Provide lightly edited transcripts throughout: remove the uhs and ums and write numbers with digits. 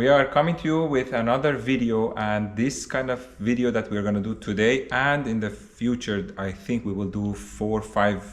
We are coming to you with another video, and this kind of video that we're going to do today and in the future, I think we will do 4 or 5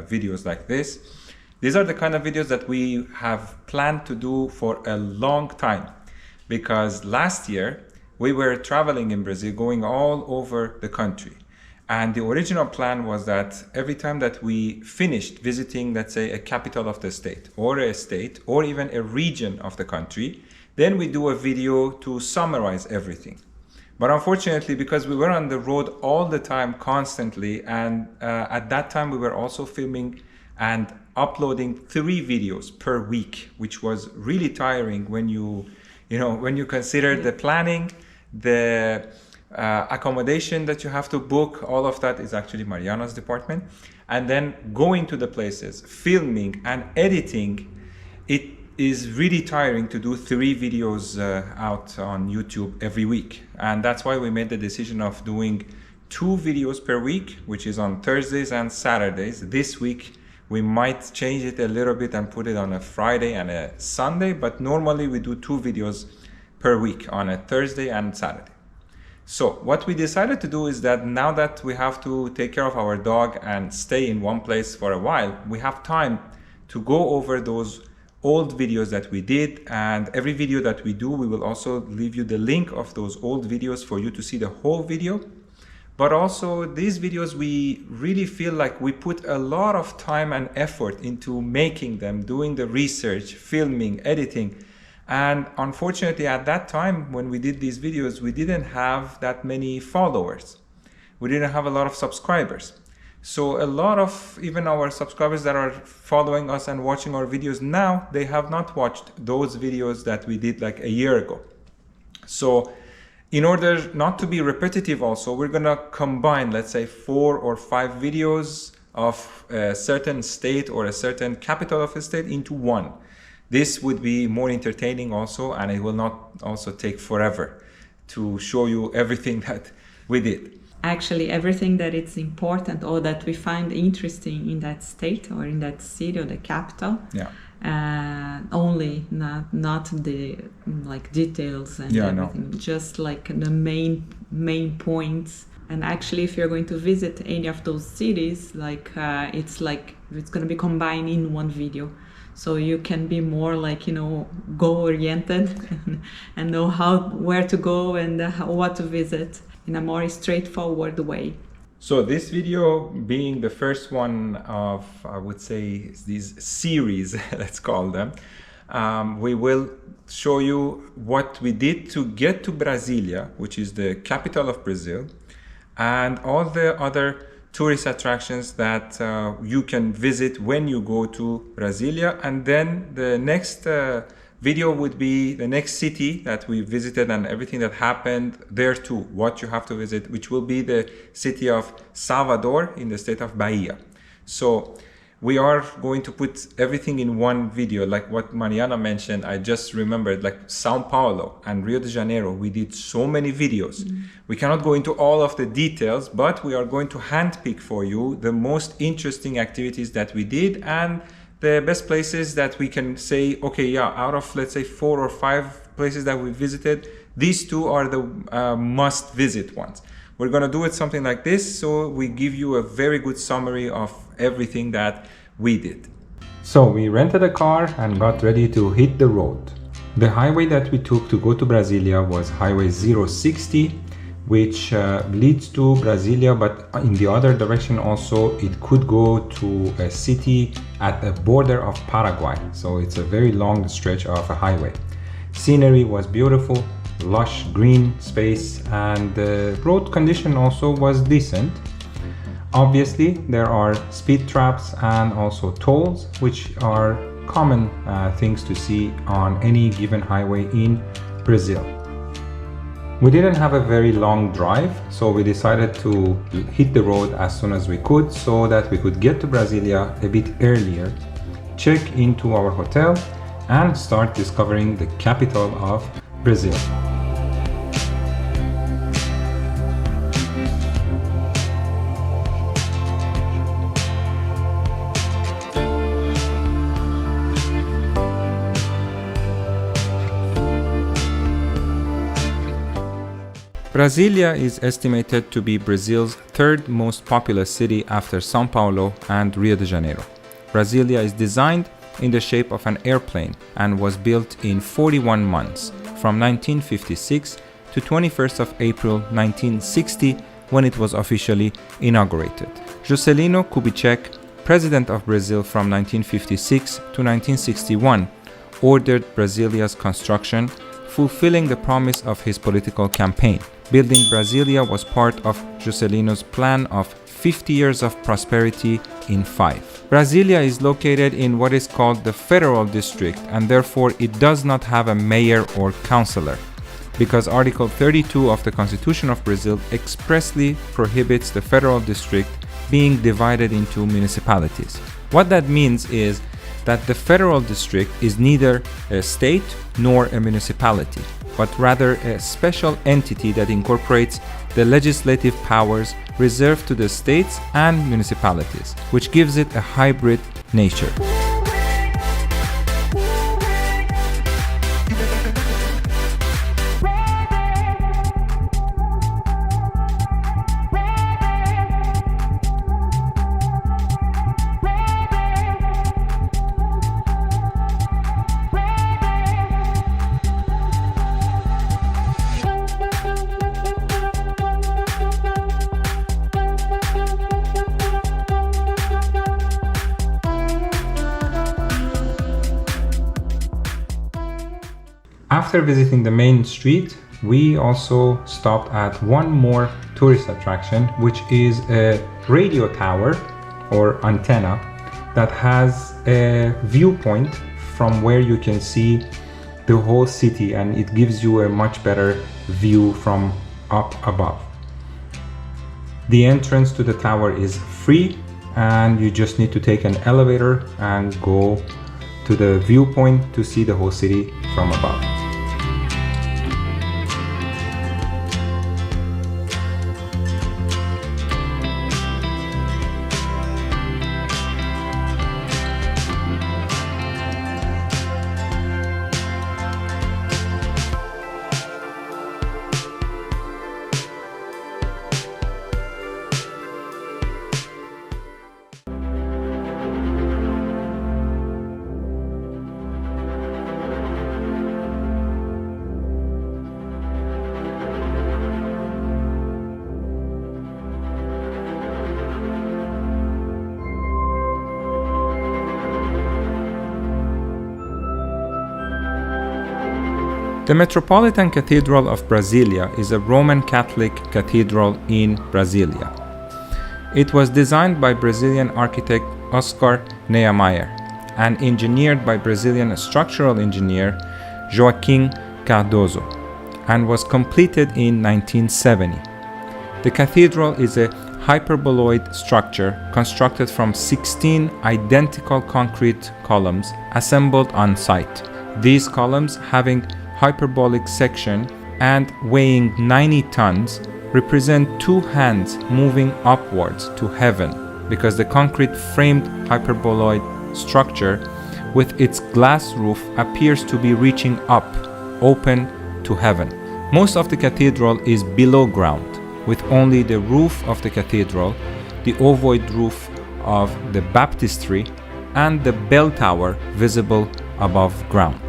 videos like this. These are the kind of videos that we have planned to do for a long time, because last year we were traveling in Brazil, going all over the country. And the original plan was that every time that we finished visiting, let's say, a capital of the state or a state or even a region of the country, then we do a video to summarize everything. But unfortunately, because we were on the road all the time, constantly, and at that time we were also filming and uploading 3 videos per week, which was really tiring when you consider the planning, the accommodation that you have to book. All of that is actually Mariana's department. And then going to the places, filming and editing, it is really tiring to do 3 videos out on YouTube every week. And that's why we made the decision of doing 2 videos per week, which is on Thursdays and Saturdays. This week we might change it a little bit and put it on a Friday and a Sunday, but normally we do 2 videos per week on a Thursday and Saturday. So what we decided to do is that now that we have to take care of our dog and stay in one place for a while, we have time to go over those old videos that we did. And every video that we do, we will also leave you the link of those old videos for you to see the whole video. But also these videos, we really feel like we put a lot of time and effort into making them, doing the research, filming, editing. And unfortunately, at that time when we did these videos, we didn't have that many followers. We didn't have a lot of subscribers. So a lot of even our subscribers that are following us and watching our videos now, they have not watched those videos that we did like a year ago. So in order not to be repetitive also, we're gonna combine, let's say, 4 or 5 videos of a certain state or a certain capital of a state into one. This would be more entertaining also, and it will not also take forever to show you everything that we did. Actually, everything that it's important or that we find interesting in that state or in that city or the capital. Yeah. Only, not the like details and everything. No. Just like the main points. And actually, if you're going to visit any of those cities, it's going to be combined in one video. So you can be more goal-oriented and know where to go and what to visit in a more straightforward way. So this video being the first one of, I would say, these series, let's call them, we will show you what we did to get to Brasilia, which is the capital of Brazil, and all the other tourist attractions that you can visit when you go to Brasilia. And then the next video would be the next city that we visited and everything that happened there too, what you have to visit, which will be the city of Salvador in the state of Bahia. So we are going to put everything in one video, like what Mariana mentioned. I just remembered, like Sao Paulo and Rio de Janeiro, we did so many videos. We cannot go into all of the details, but we are going to handpick for you the most interesting activities that we did and the best places that we can say, okay, yeah, out of, let's say, 4 or 5 places that we visited, these 2 are the must visit ones. We're going to do it something like this, so we give you a very good summary of everything that we did. So we rented a car and got ready to hit the road. The highway that we took to go to Brasilia was Highway 060, which leads to Brasilia, but in the other direction also it could go to a city at the border of Paraguay. So it's a very long stretch of a highway. Scenery was beautiful, lush green space, and the road condition also was decent. Obviously there are speed traps and also tolls, which are common things to see on any given highway in Brazil. We didn't have a very long drive, so we decided to hit the road as soon as we could so that we could get to Brasilia a bit earlier, check into our hotel, and start discovering the capital of Brazil. Brasilia is estimated to be Brazil's third most populous city after São Paulo and Rio de Janeiro. Brasilia is designed in the shape of an airplane and was built in 41 months, from 1956 to 21st of April 1960, when it was officially inaugurated. Juscelino Kubitschek, president of Brazil from 1956 to 1961, ordered Brasilia's construction, fulfilling the promise of his political campaign. Building Brasilia was part of Juscelino's plan of 50 years of prosperity in 5. Brasilia is located in what is called the Federal District, and therefore it does not have a mayor or councillor, because Article 32 of the Constitution of Brazil expressly prohibits the Federal District being divided into municipalities. What that means is that the Federal District is neither a state nor a municipality, but rather a special entity that incorporates the legislative powers reserved to the states and municipalities, which gives it a hybrid nature. After visiting the main street, we also stopped at one more tourist attraction, which is a radio tower or antenna that has a viewpoint from where you can see the whole city, and it gives you a much better view from up above. The entrance to the tower is free, and you just need to take an elevator and go to the viewpoint to see the whole city from above. The Metropolitan Cathedral of Brasilia is a Roman Catholic cathedral in Brasilia. It was designed by Brazilian architect Oscar Niemeyer and engineered by Brazilian structural engineer Joaquim Cardoso, and was completed in 1970. The cathedral is a hyperboloid structure constructed from 16 identical concrete columns assembled on site. These columns, having hyperbolic section and weighing 90 tons, represent two hands moving upwards to heaven, because the concrete framed hyperboloid structure with its glass roof appears to be reaching up, open to heaven. Most of the cathedral is below ground, with only the roof of the cathedral, the ovoid roof of the baptistry, and the bell tower visible above ground.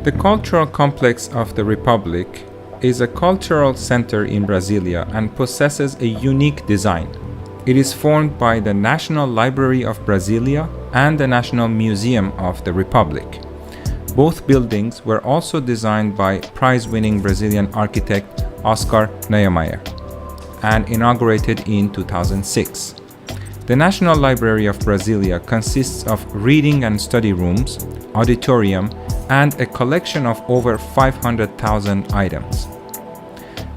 The cultural complex of the Republic is a cultural center in Brasilia and possesses a unique design. It is formed by the National Library of Brasilia and the National Museum of the Republic. Both buildings were also designed by prize-winning Brazilian architect Oscar Niemeyer and inaugurated in 2006. The National Library of Brasilia consists of reading and study rooms, auditorium, and a collection of over 500,000 items.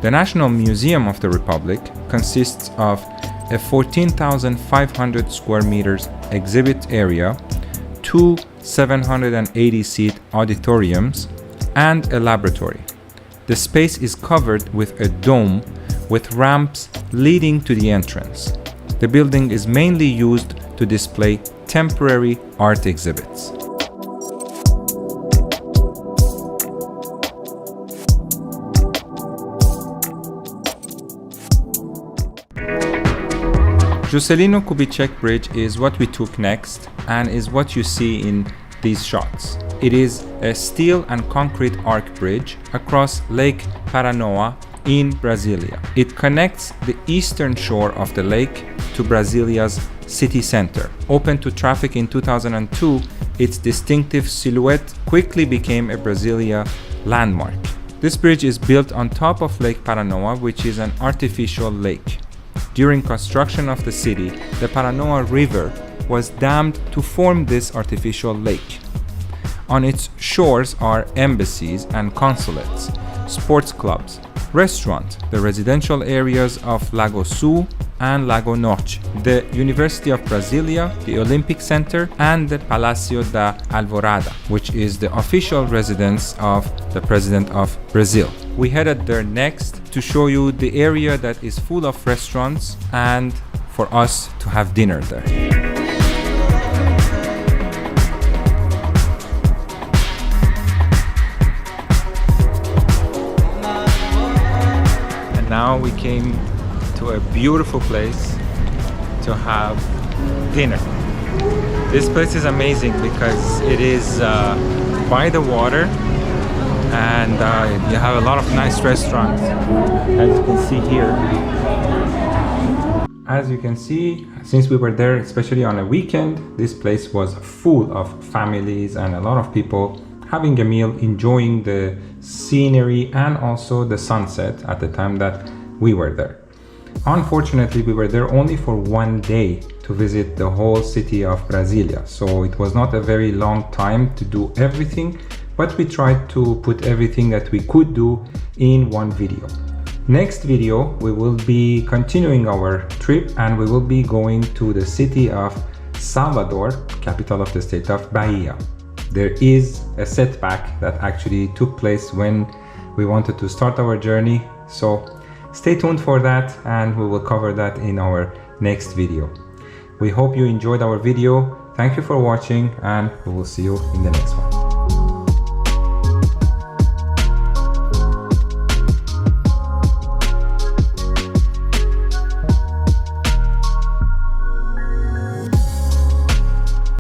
The National Museum of the Republic consists of a 14,500 square meters exhibit area, 2 780-seat auditoriums, and a laboratory. The space is covered with a dome with ramps leading to the entrance. The building is mainly used to display temporary art exhibits. Juscelino Kubitschek Bridge is what we took next and is what you see in these shots. It is a steel and concrete arch bridge across Lake Paranoá in Brasilia. It connects the eastern shore of the lake to Brasilia's city center. Open to traffic in 2002, its distinctive silhouette quickly became a Brasilia landmark. This bridge is built on top of Lake Paranoá, which is an artificial lake. During construction of the city, the Paranoá River was dammed to form this artificial lake. On its shores are embassies and consulates, sports clubs, restaurants, the residential areas of Lago Sul and Lago Norte, the University of Brasilia, the Olympic Center, and the Palácio da Alvorada, which is the official residence of the President of Brazil. We headed there next to show you the area that is full of restaurants and for us to have dinner there. And now we came to a beautiful place to have dinner. This place is amazing because it is by the water, and you have a lot of nice restaurants, as you can see here. As you can see, since we were there, especially on a weekend, this place was full of families and a lot of people having a meal, enjoying the scenery and also the sunset at the time that we were there. Unfortunately, we were there only for one day to visit the whole city of Brasilia, so it was not a very long time to do everything, but we tried to put everything that we could do in one video. Next video, we will be continuing our trip and we will be going to the city of Salvador, capital of the state of Bahia. There is a setback that actually took place when we wanted to start our journey, so stay tuned for that and we will cover that in our next video. We hope you enjoyed our video. Thank you for watching and we will see you in the next one.